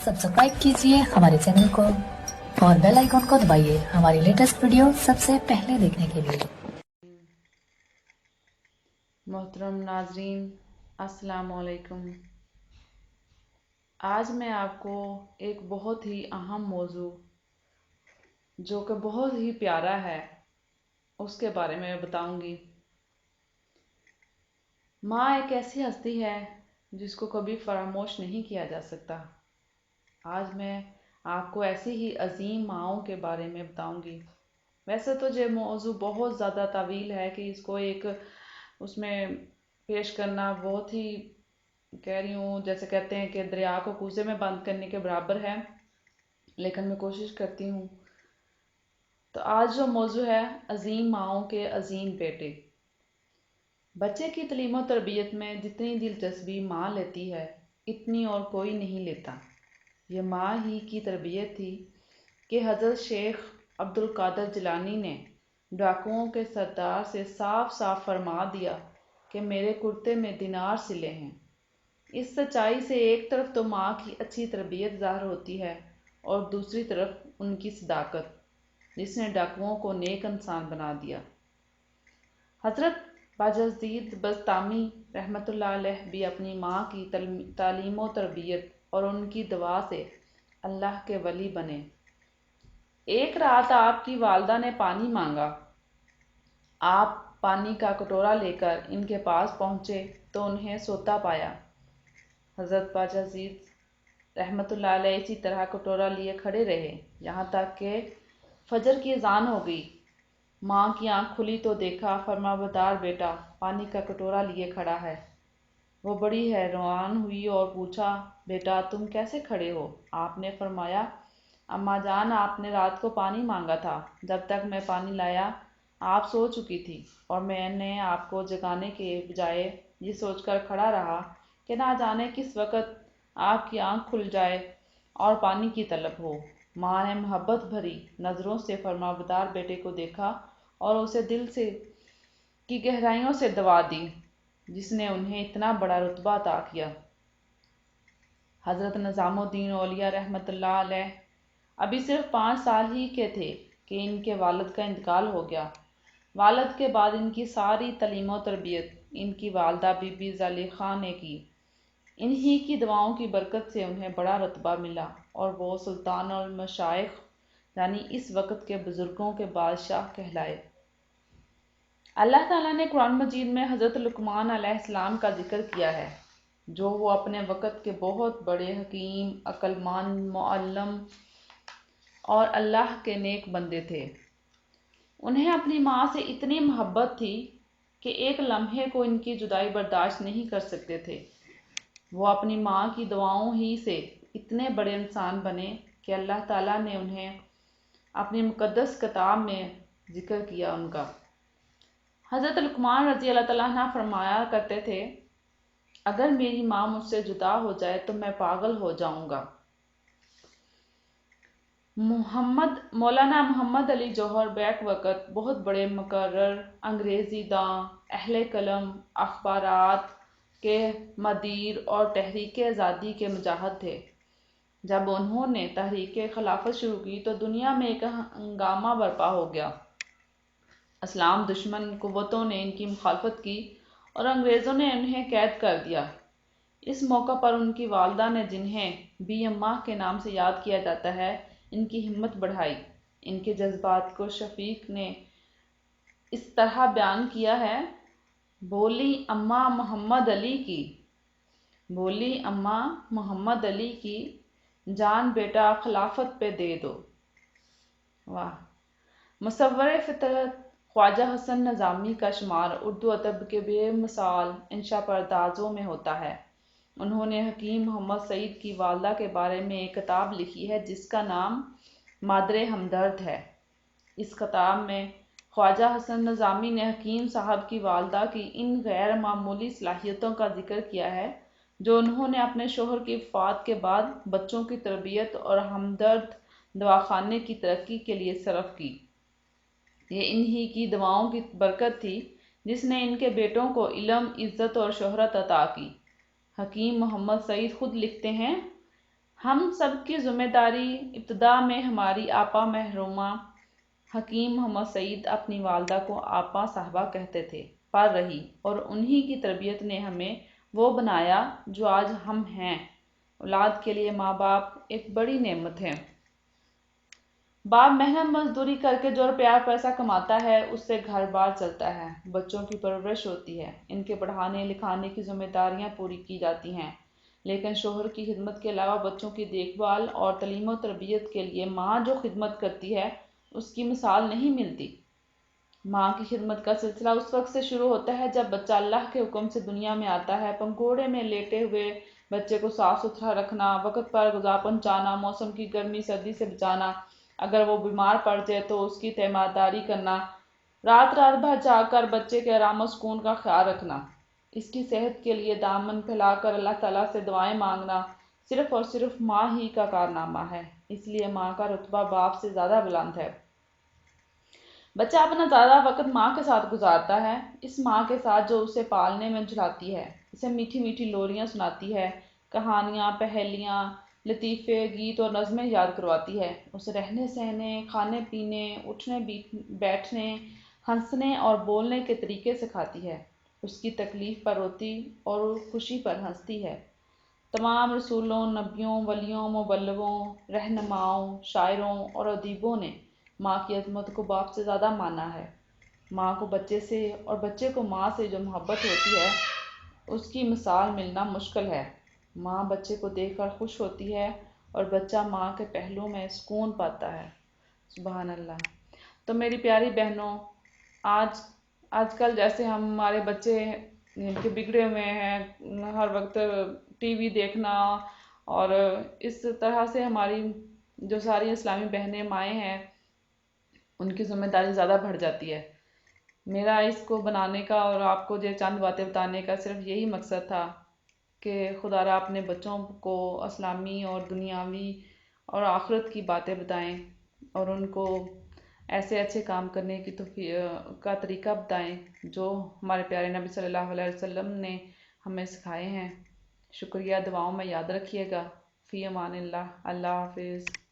Subscribe कीजिए हमारे channel को और बेल आइकॉन को दबाइए हमारी लेटेस्ट वीडियो सबसे पहले देखने के लिए। मोहतरम नाजरीन, अस्सलाम वालेकुम। आज मैं आपको एक बहुत ही अहम मौजू जो कि बहुत ही प्यारा है उसके बारे में बताऊंगी। माँ एक ऐसी हस्ती है जिसको कभी फरामोश नहीं किया जा सकता। आज मैं आपको ऐसी ही अजीम माँओं के बारे में बताऊंगी। वैसे तो ये मौजू बहुत ज़्यादा तवील है कि इसको एक उसमें पेश करना बहुत ही, कह रही हूँ, जैसे कहते हैं कि दरिया को कूजे में बंद करने के बराबर है, लेकिन मैं कोशिश करती हूँ। तो आज जो मौजू है, अजीम माँओं के अजीम बेटे। बच्चे की तालीम और तरबियत में जितनी दिलचस्पी माँ लेती है, इतनी और कोई नहीं लेता। ये माँ ही की तरबियत थी कि हज़रत शेख अब्दुल कादर जिलानी ने डाकुओं के सरदार से साफ साफ फरमा दिया कि मेरे कुर्ते में दिनार सिले हैं। इस सच्चाई से एक तरफ तो माँ की अच्छी तरबियत ज़ाहिर होती है और दूसरी तरफ उनकी सदाकत, जिसने डाकुओं को नेक इंसान बना दिया। हज़रत बायज़ीद बस्तामी रहमतुल्लाह अलैह भी अपनी माँ की तालीम व तरबियत और उनकी दुआ से अल्लाह के वली बने। एक रात आपकी वालदा ने पानी मांगा। आप पानी का कटोरा लेकर इनके पास पहुँचे तो उन्हें सोता पाया। हज़रत बायज़ीद रहमतुल्लाह अलैह इसी तरह कटोरा लिए खड़े रहे यहाँ तक कि फजर की अजान हो गई। माँ की आंख खुली तो देखा फरमाबरदार बेटा पानी का कटोरा लिए खड़ा है। वो बड़ी हैरान हुई और पूछा, बेटा तुम कैसे खड़े हो? आपने फरमाया, अम्मा जान आपने रात को पानी मांगा था, जब तक मैं पानी लाया आप सो चुकी थी और मैंने आपको जगाने के बजाय ये सोचकर खड़ा रहा कि ना जाने किस वक़्त आपकी आंख खुल जाए और पानी की तलब हो। माँ ने मोहब्बत भरी नज़रों से फरमाबरदार बेटे को देखा और उसे दिल से की गहराइयों से दबा दी, जिसने उन्हें इतना बड़ा रुतबा अता किया। हज़रत निज़ामुद्दीन औलिया रहमतुल्लाह अलैह अभी सिर्फ 5 साल ही के थे कि इनके वालिद का इंतकाल हो गया। वालिद के बाद इनकी सारी तालीम और तरबियत इनकी वालदा बीबी ज़लीख़ा ने की। इन्हीं की दुआओं की बरकत से उन्हें बड़ा रुतबा मिला और वो सुल्तान और मशाइख यानी इस वक़्त के बुज़ुर्गों के बादशाह कहलाए। अल्लाह ताला ने कुरान मजीद में हज़रत लुक़मान अलैहिस्सलाम का जिक्र किया है, जो वो अपने वक़्त के बहुत बड़े हकीम, अक्लमंद, मुअल्लिम और अल्लाह के नेक बंदे थे। उन्हें अपनी माँ से इतनी मोहब्बत थी कि एक लम्हे को इनकी जुदाई बर्दाश्त नहीं कर सकते थे। वो अपनी माँ की दुआओं ही से इतने बड़े इंसान बने कि अल्लाह ताला ने उन्हें अपनी मुक़द्दस किताब में जिक्र किया उनका। हज़रत लुक़मान रज़ी अल्लाह तआला अन्हु फरमाया करते थे, अगर मेरी माँ मुझसे जुदा हो जाए तो मैं पागल हो जाऊँगा। मौलाना मोहम्मद अली जौहर बैक वक़्त बहुत बड़े मुकर्रर, अंग्रेज़ी दां, अहले कलम, अखबारात के मदीर और तहरीक आज़ादी के मुजाहिद थे। जब उन्होंने तहरीक खिलाफत शुरू की तो दुनिया में एक हंगामा बर्पा हो गया। इस्लाम दुश्मन कुव्वतों ने इनकी मुखालफत की और अंग्रेज़ों ने उन्हें कैद कर दिया। इस मौका पर उनकी वालदा ने, जिन्हें बी अम्मा के नाम से याद किया जाता है, इनकी हिम्मत बढ़ाई। इनके जज्बात को शफीक ने इस तरह बयान किया है, बोली अम्मा मोहम्मद अली की, बोली अम्मा मोहम्मद अली की जान बेटा खिलाफत पे दे दो। वाह। मुसव्वरे फितरत ख्वाजा हसन निज़ामी का शुमार उर्दू अदब के बेमिसाल इंशा परदाजों में होता है। उन्होंने हकीम मोहम्मद सईद की वालदा के बारे में एक किताब लिखी है जिसका नाम मादरे हमदर्द है। इस किताब में ख्वाजा हसन निज़ामी ने हकीम साहब की वालदा की इन गैर मामूली सलाहियतों का जिक्र किया है जो उन्होंने अपने शोहर की वफ़ात के बाद बच्चों की तरबियत और हमदर्द दवाखाने की तरक्की के लिए सर्फ की। ये इन्हीं की दुआओं की बरकत थी जिसने इनके बेटों को इल्म, इज़्ज़त और शोहरत अता की। हकीम मोहम्मद सईद खुद लिखते हैं, ہم سب کی ذمہ داری ابتدا میں ہماری آپا محرومہ حکیم محمد سعید اپنی والدہ کو آپا صاحبہ کہتے تھے پر رہی، اور انہی کی تربیت نے ہمیں وہ بنایا جو آج ہم ہیں۔ اولاد کے لیے ماں باپ ایک بڑی نعمت ہے۔ باپ محنت مزدوری کر کے جو روپیہ پیسہ کماتا ہے اس سے گھر بار چلتا ہے، بچوں کی پرورش ہوتی ہے، ان کے پڑھانے لکھانے کی ذمہ داریاں پوری کی جاتی ہیں، لیکن شوہر کی خدمت کے علاوہ بچوں کی دیکھ بھال اور تعلیم و تربیت کے لیے ماں جو خدمت کرتی ہے اس کی مثال نہیں ملتی۔ ماں کی خدمت کا سلسلہ اس وقت سے شروع ہوتا ہے جب بچہ اللہ کے حکم سے دنیا میں آتا ہے۔ پنگھوڑے میں لیٹے ہوئے بچے کو صاف ستھرا رکھنا، وقت پر غذا پہنچانا، موسم کی گرمی سردی سے بچانا، اگر وہ بیمار پڑ جائے تو اس کی تیمارداری کرنا، رات رات بھر جاگ کر بچے کے آرام و سکون کا خیال رکھنا، اس کی صحت کے لیے دامن پھیلا کر اللہ تعالیٰ سے دعائیں مانگنا صرف اور صرف ماں ہی کا کارنامہ ہے۔ اس لیے ماں کا رتبہ باپ سے زیادہ بلند ہے۔ بچہ اپنا زیادہ وقت ماں کے ساتھ گزارتا ہے، اس ماں کے ساتھ جو اسے پالنے میں جھلاتی ہے، اسے میٹھی میٹھی لوریاں سناتی ہے، کہانیاں، پہیلیاں، لطیفے، گیت اور نظمیں یاد کرواتی ہے، اسے رہنے سہنے، کھانے پینے، اٹھنے بیٹھنے، ہنسنے اور بولنے کے طریقے سکھاتی ہے، اس کی تکلیف پر روتی اور خوشی پر ہنستی ہے۔ تمام رسولوں، نبیوں، ولیوں، مبلغوں، رہنماؤں، شاعروں اور ادیبوں نے ماں کی عظمت کو باپ سے زیادہ مانا ہے۔ ماں کو بچے سے اور بچے کو ماں سے جو محبت ہوتی ہے اس کی مثال ملنا مشکل ہے۔ ماں بچے کو دیکھ کر خوش ہوتی ہے اور بچہ ماں کے پہلو میں سکون پاتا ہے۔ سبحان اللہ۔ تو میری پیاری بہنوں، آج کل جیسے ہمارے بچے کے بگڑے ہوئے ہیں، ہر وقت ٹی وی دیکھنا، اور اس طرح سے ہماری جو ساری اسلامی بہنیں مائیں ہیں ان کی ذمہ داری زیادہ بڑھ جاتی ہے۔ میرا اس کو بنانے کا اور آپ کو یہ چند باتیں بتانے کا صرف یہی مقصد تھا کہ خدا را اپنے بچوں کو اسلامی اور دنیاوی اور آخرت کی باتیں بتائیں اور ان کو ایسے اچھے کام کرنے کی کا طریقہ بتائیں جو ہمارے پیارے نبی صلی اللہ علیہ وسلم نے ہمیں سکھائے ہیں۔ شکریہ، دعاؤں میں یاد رکھیے گا۔ فی امان اللہ، اللہ حافظ۔